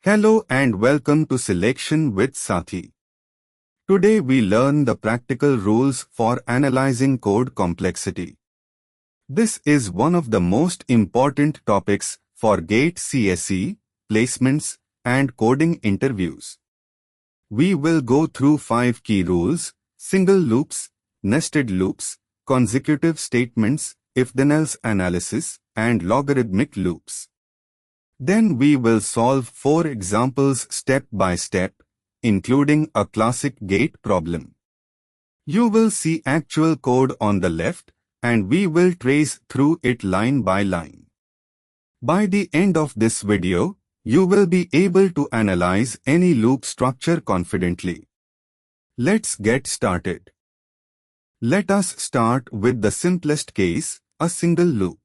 Hello and welcome to Selection with Sathi. Today we learn the practical rules for analyzing code complexity. This is one of the most important topics for GATE CSE, placements, and coding interviews. We will go through 5 key rules: single loops, nested loops, consecutive statements, if-then-else analysis, and logarithmic loops. Then we will solve 4 examples step by step, including a classic gate problem. You will see actual code on the left, and we will trace through it line by line. By the end of this video, you will be able to analyze any loop structure confidently. Let's get started. Let us start with the simplest case, a single loop.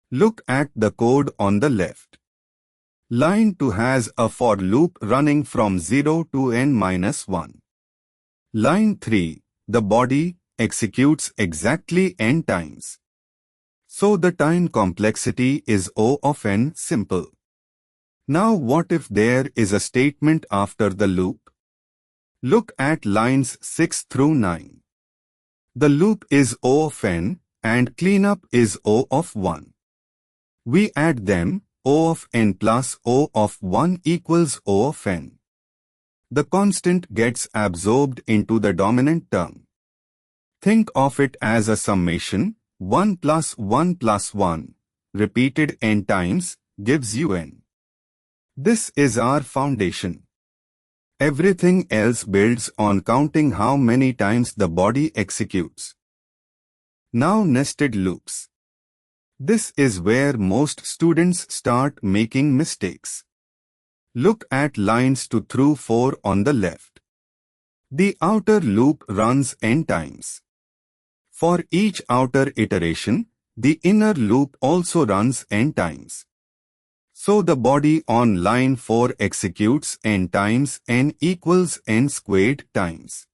Look at the code on the left. Line 2 has a for loop running from 0 to n-1. Line 3, the body, executes exactly n times. So the time complexity is O of n simple. Now what if there is a statement after the loop? Look at lines 6 through 9. The loop is O of n, and cleanup is O of 1. We add them, O of n plus O of 1 equals O of n. The constant gets absorbed into the dominant term. Think of it as a summation, 1 plus 1 plus 1, repeated n times, gives you n. This is our foundation. Everything else builds on counting how many times the body executes. Now nested loops. This is where most students start making mistakes. Look at lines 2 through 4 on the left. The outer loop runs n times. For each outer iteration, the inner loop also runs n times. So the body on line 4 executes n times n equals n squared times.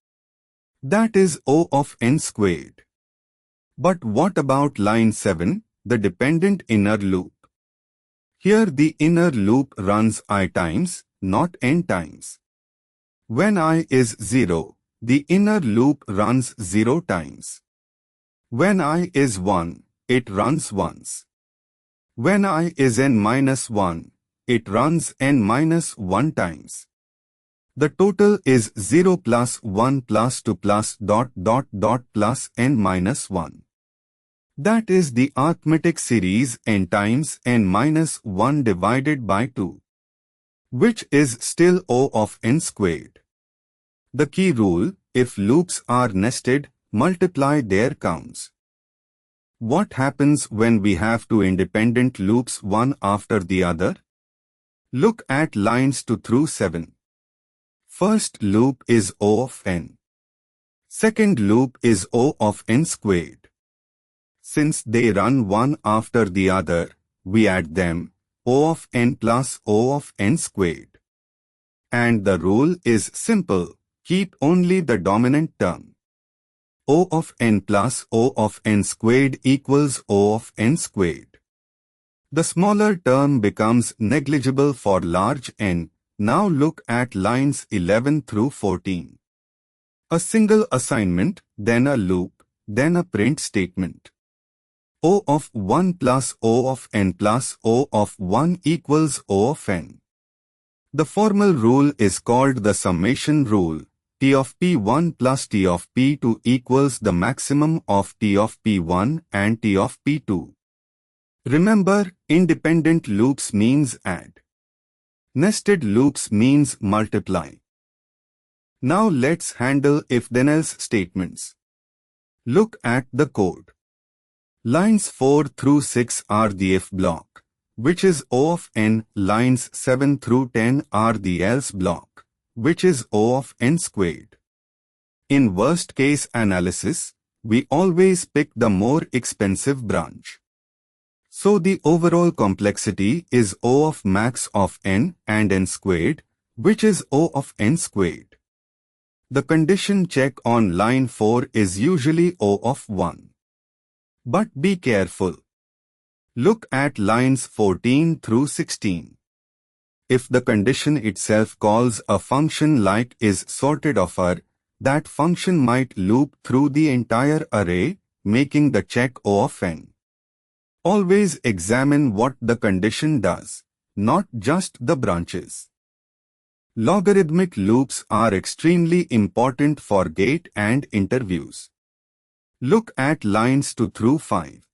That is O of n squared. But what about line 7? The dependent inner loop. Here the inner loop runs I times, not n times. When I is 0, the inner loop runs 0 times. When I is 1, it runs once. When I is n-1, it runs n-1 times. The total is 0 plus 1 plus 2 plus ... plus n-1. That is the arithmetic series n times n-1 divided by 2, which is still O of n squared. The key rule: if loops are nested, multiply their counts. What happens when we have two independent loops one after the other? Look at lines 2 through 7. First loop is O of n. Second loop is O of n squared. Since they run one after the other, we add them, O of n plus O of n squared. And the rule is simple: keep only the dominant term. O of n plus O of n squared equals O of n squared. The smaller term becomes negligible for large n. Now look at lines 11 through 14. A single assignment, then a loop, then a print statement. O of 1 plus O of n plus O of 1 equals O of n. The formal rule is called the summation rule. T of P1 plus T of P2 equals the maximum of T of P1 and T of P2. Remember, independent loops means add. Nested loops means multiply. Now let's handle if-then-else statements. Look at the code. Lines 4 through 6 are the if block, which is O of n. Lines 7 through 10 are the else block, which is O of n squared. In worst case analysis, we always pick the more expensive branch. So the overall complexity is O of max of n and n squared, which is O of n squared. The condition check on line 4 is usually O of 1. But be careful. Look at lines 14 through 16. if the condition itself calls a function like is sorted of R, that function might loop through the entire array, making the check O of n. Always examine what the condition does, not just the branches. Logarithmic loops are extremely important for gate and interviews. Look at lines 2 through 5.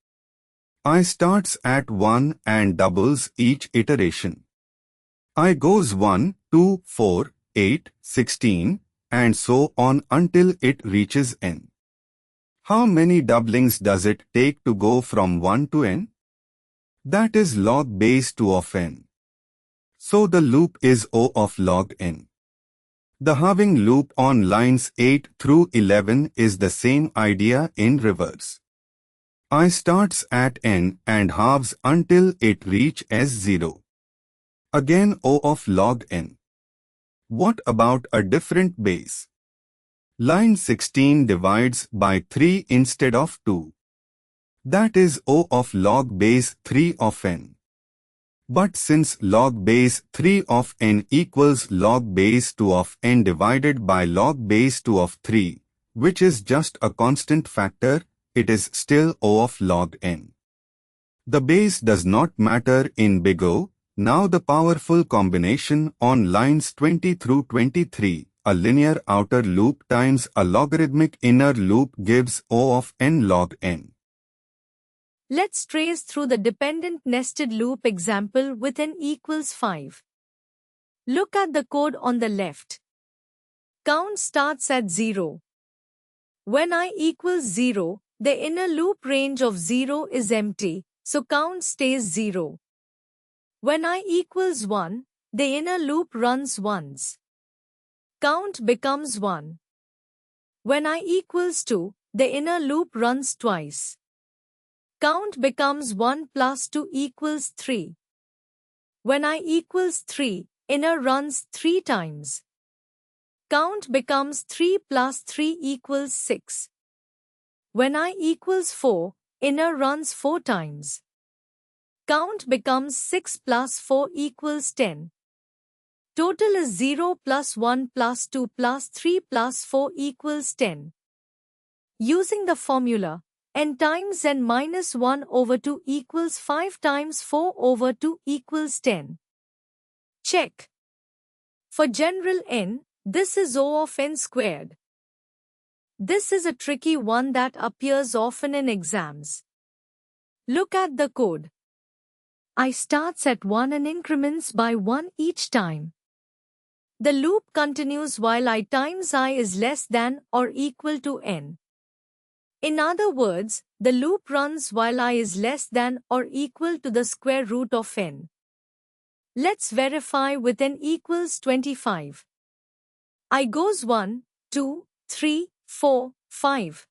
I starts at 1 and doubles each iteration. I goes 1, 2, 4, 8, 16, and so on until it reaches n. How many doublings does it take to go from 1 to n? That is log base 2 of n. So the loop is O of log n. The halving loop on lines 8 through 11 is the same idea in reverse. I starts at n and halves until it reaches 0. Again O of log n. What about a different base? Line 16 divides by 3 instead of 2. That is O of log base 3 of n. But since log base 3 of n equals log base 2 of n divided by log base 2 of 3, which is just a constant factor, it is still O of log n. The base does not matter in big O. Now the powerful combination on lines 20 through 23, a linear outer loop times a logarithmic inner loop gives O of n log n. Let's trace through the dependent nested loop example with n equals 5. Look at the code on the left. Count starts at 0. When I equals 0, the inner loop range of 0 is empty, so count stays 0. When I equals 1, the inner loop runs once. Count becomes 1. When I equals 2, the inner loop runs twice. Count becomes 1 plus 2 equals 3. When I equals 3, inner runs 3 times. Count becomes 3 plus 3 equals 6. When I equals 4, inner runs 4 times. Count becomes 6 plus 4 equals 10. Total is 0 plus 1 plus 2 plus 3 plus 4 equals 10. Using the formula, n times n minus 1 over 2 equals 5 times 4 over 2 equals 10. Check. For general n, this is O of n squared. This is a tricky one that appears often in exams. Look at the code. I starts at 1 and increments by 1 each time. The loop continues while I times I is less than or equal to n. In other words, the loop runs while I is less than or equal to the square root of n. Let's verify with n equals 25. I goes 1, 2, 3, 4, 5.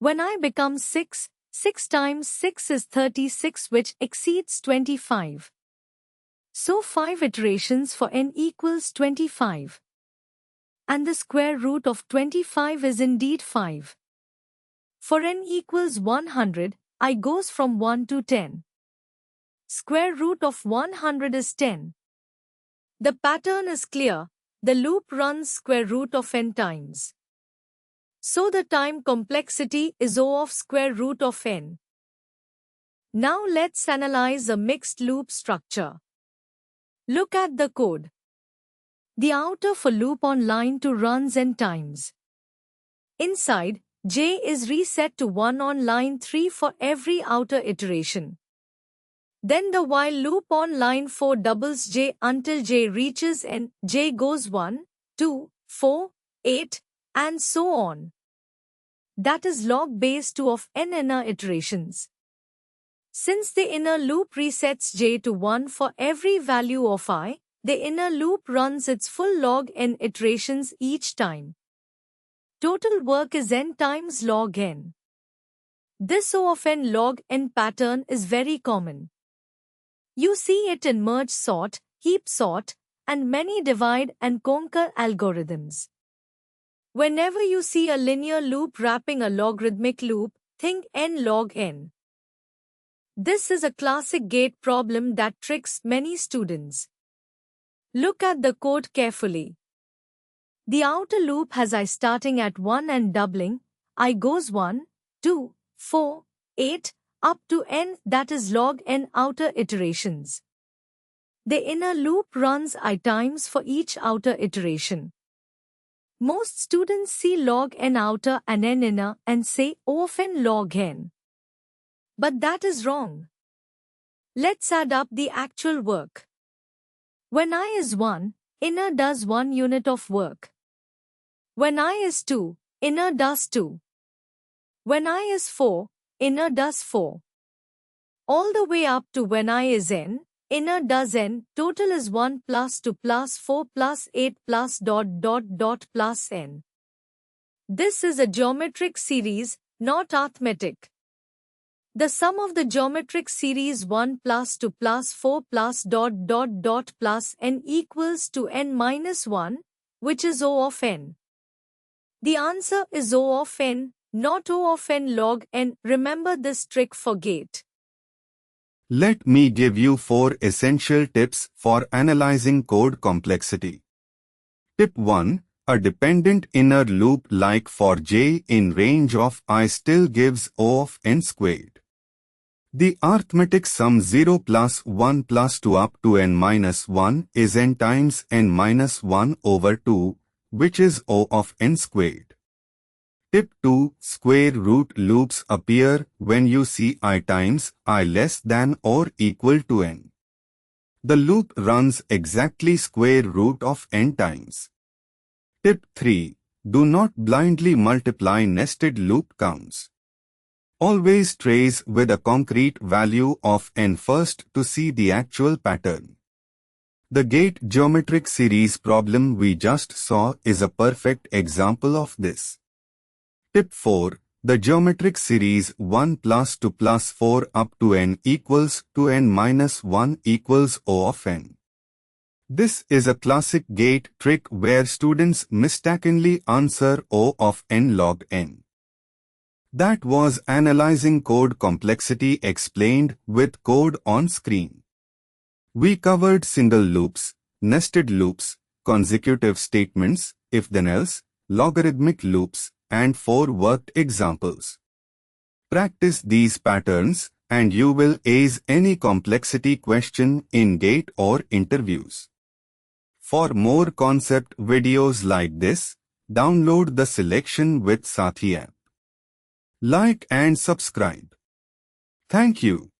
When I become 6, 6 times 6 is 36, which exceeds 25. So 5 iterations for n equals 25. And the square root of 25 is indeed 5. For n equals 100, I goes from 1 to 10. Square root of 100 is 10. The pattern is clear. The loop runs square root of n times. So the time complexity is O of square root of n. Now let's analyze a mixed loop structure. Look at the code. The outer for loop on line 2 runs n times. Inside, j is reset to 1 on line 3 for every outer iteration. Then the while loop on line 4 doubles j until j reaches n, j goes 1, 2, 4, 8, and so on. That is log base 2 of n inner iterations. Since the inner loop resets j to 1 for every value of I, the inner loop runs its full log n iterations each time. Total work is n times log n. This O of n log n pattern is very common. You see it in merge sort, heap sort, and many divide and conquer algorithms. Whenever you see a linear loop wrapping a logarithmic loop, think n log n. This is a classic gate problem that tricks many students. Look at the code carefully. The outer loop has I starting at 1 and doubling. I goes 1, 2, 4, 8, up to n, that is log n outer iterations. The inner loop runs I times for each outer iteration. Most students see log n outer and n inner and say O of n log n. But that is wrong. Let's add up the actual work. When I is 1, inner does 1 unit of work. When I is 2, inner does 2. When I is 4, inner does 4. All the way up to when I is n, inner does n, total is 1 plus 2 plus 4 plus 8 plus ... plus n. This is a geometric series, not arithmetic. The sum of the geometric series 1 plus 2 plus 4 plus ... plus n equals to n minus 1, which is O of n. The answer is O of n, not O of n log n. Remember this trick for gate. Let me give you 4 essential tips for analyzing code complexity. Tip 1. A dependent inner loop like for j in range of I still gives O of n squared. The arithmetic sum 0 plus 1 plus 2 up to n minus 1 is n times n minus 1 over 2, which is O of n squared. Tip 2. Square root loops appear when you see I times I less than or equal to n. The loop runs exactly square root of n times. Tip 3. Do not blindly multiply nested loop counts. Always trace with a concrete value of n first to see the actual pattern. The gate geometric series problem we just saw is a perfect example of this. Tip 4. The geometric series 1 plus 2 plus 4 up to n equals to n minus 1 equals O of n. This is a classic gate trick where students mistakenly answer O of n log n. That was analyzing code complexity explained with code on screen. We covered single loops, nested loops, consecutive statements, if-then-else, logarithmic loops, and 4 worked examples. Practice these patterns, and you will ace any complexity question in gate or interviews. For more concept videos like this, download the Selection with Sathi app. Like and subscribe. Thank you.